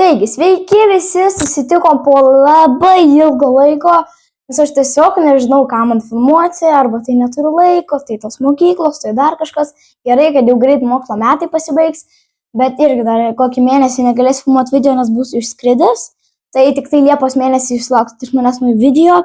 Taigi, sveiki visi, susitikom po labai ilgo laiko, nes aš tiesiog nežinau, ką man filmuoti, arba tai neturiu laiko, tai tos mokyklos, tai dar kažkas. Gerai, kad jau greit mokslo metai pasibaigs, bet irgi dar kokį mėnesį negalėsiu filmuoti video, nes būsiu išskridęs. Tai tik tai Liepos mėnesį jūs lauksit iš manęs naujo video.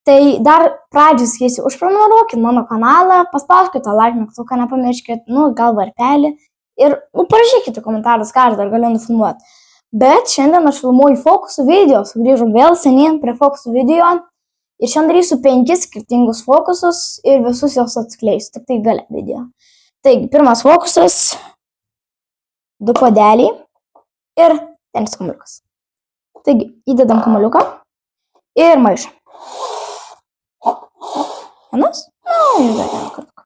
Tai dar pradžiai sakysiu, užprenumeruokit mano kanalą, paspauskite like mygtuką, nepamirškit, gal varpelį ir parašykite komentarus, ką aš dar galiu nufilmuoti. Bet šiandien aš filmuoju fokusų video, sugrįžom vėl seniai prie fokusų video ir šiandien darysiu 5 skirtingus fokusus ir visus jos atskleisiu, tik tai gale video. Taigi, pirmas fokusas, 2 puodeliai ir tenis kamuoliukas. Taigi, įdedam kamuoliuką ir maišą. Vienas? Ir dar vieną kartą.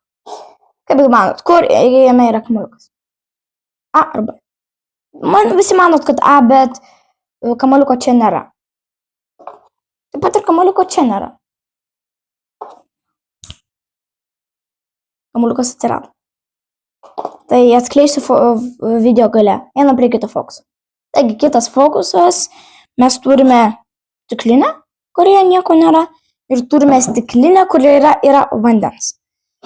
Kaip jūs manot, kur jame yra kamuoliukas? A arba B? Man visi manot, kad A, bet kamuoliuko čia nėra. Taip pat ir kamuoliuko čia nėra. Kamuoliukas atsirado. Tai atskleisiu video gale. Einam prie kito fokuso. Taigi, kitas fokusas. Mes turime stiklinę, kurioje nieko nėra. Ir turime stiklinę, kurioje yra vandens.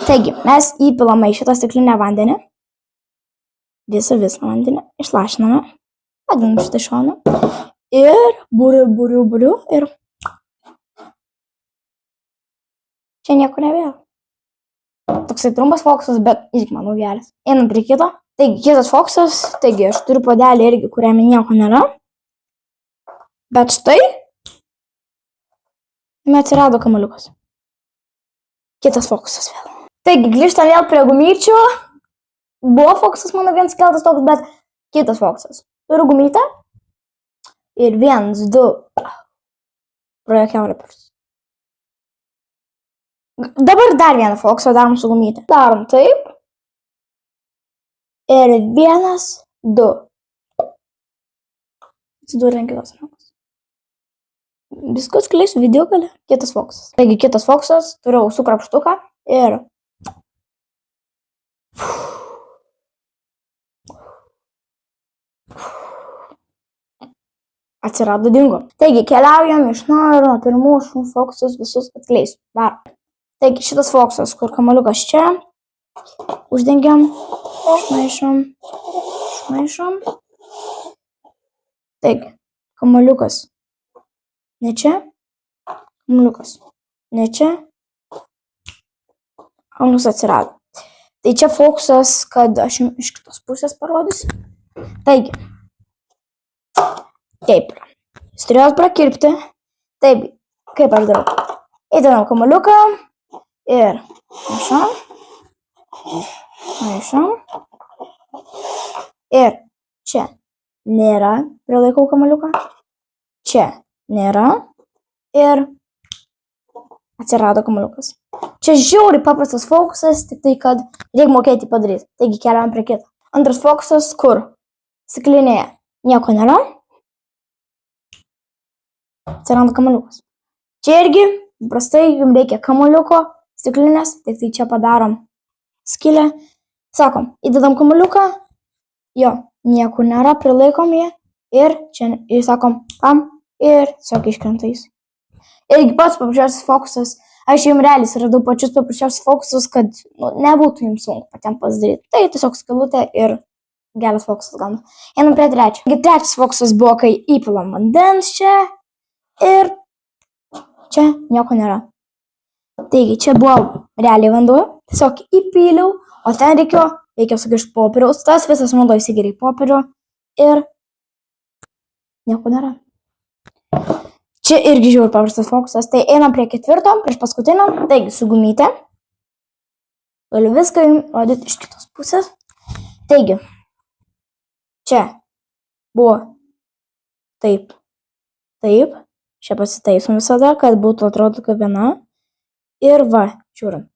Taigi, mes įpilame į šitą stiklinę vandenį. Visą vandenį išlašiname, padedam šitą šoną ir buriu ir čia nieko nebėra. Toksai trumpas fokusas, bet irgi manau geras. Einam prie kito. Taigi, kitas fokusas, taigi aš turiu puodelį irgi, kuriame nieko nėra. Bet štai, atsirado kamuoliukas. Kitas fokusas vėl. Taigi, grįžtam vėl prie gumyčių. Buvo fokusas mano vienas keltas toks, bet kitas fokusas. Turiu gumytę ir 1, 2, praėjo kiaurą pirštus. Dabar dar vieną fokusą darom su gumytė. Darom taip. Ir 1, 2. Atsidūrė ant kitos rankos. Viskas skleisiu video gale. Kitas fokusas. Taigi kitas fokusas, turiu ausų krapštuką ir atsirado dingo. Taigi, keliaujam iš naujo nuo pirmų fokusus visus atskleisiu. Taigi, šitas fokusas, kur kamuoliukas čia, uždengiam, šmaišom. Taigi, kamuoliukas ne čia, kamuoliukas ne čia, kamuoliukas atsirado. Tai čia fokusas, kad aš jums iš kitos pusės parodysiu. Taigi, taip, jūs turėjot prakirpti. Taip, kaip aš darau? Įdedam kamuoliuką ir maišom. Ir čia nėra, prilaikau kamuoliuką. Čia nėra ir atsirado kamuoliukas. Čia žiauriai paprastas fokusas, tik tai, kad reikia mokėti padaryti. Taigi, keliam prie kito. Antras fokusas, kur stiklinėje nieko nėra. Atsiranda kamuoliukas. Čia irgi, prastai, jums reikia kamuoliuko, stiklinės, tik tai čia padarom skylę. Sakom, įdedam kamuoliuką, jo, nieko nėra, prilaikom jį ir čia, ir sakom, pam, ir tiesiog iškrenta jis. Irgi pats paprasčiausias fokusas, aš jums realiai radau pačius paprasčiausius fokusus, kad nebūtų jums sunku patiem pasidaryti. Tai tiesiog skylutė ir geras fokusas gauna. Einam prie trečio. Trečias fokusas buvo, kai įpilam vandens čia. Ir čia nieko nėra. Taigi, čia buvo realiai vanduo, tiesiog įpyliau, o ten reikia sukišti popieriaus, tas visas vanduo įsigeria į popierių ir nieko nėra. Čia irgi žiūri paprastas fokusas, tai einam prie ketvirto, prieš paskutinio, taigi su gumytė. Galiu viską jums rodyti iš kitos pusės. Taigi, čia buvo taip. Čia pasitaisom visada, kad būtų atrodo kaip viena. Ir va, žiūrim.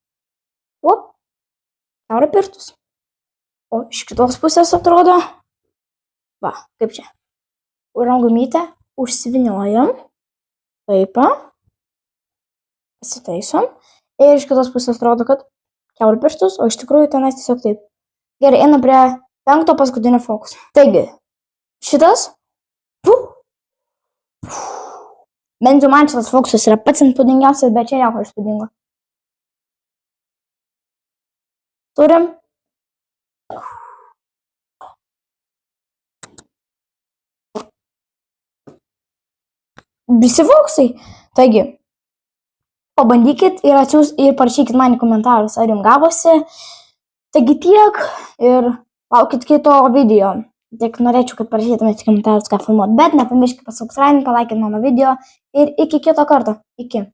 Kiaurą pirštus. O iš kitos pusės atrodo. Va, kaip čia. Uram gumytę, užsiviniojam. Taip. Pasitaisom. Ir iš kitos pusės atrodo, kad kiaurą pirštus, o iš tikrųjų tenais tiesiog taip. Gerai, einam prie 5 paskutinio fokuso. Taigi, šitas Bent jau man šitas fokusas yra pats įspūdingiausias, bet čia nieko įspūdingo. Turim. Visi fokusai. Taigi, pabandykit ir parašykit man į komentarus, ar jums gavosi. Taigi tiek ir laukit kito video. Tik norėčiau, kad parašytumėte į komentarus, ką filmuot. Bet nepamirškite pasubscribe, palaikyti mano video ir iki kito karto. Iki.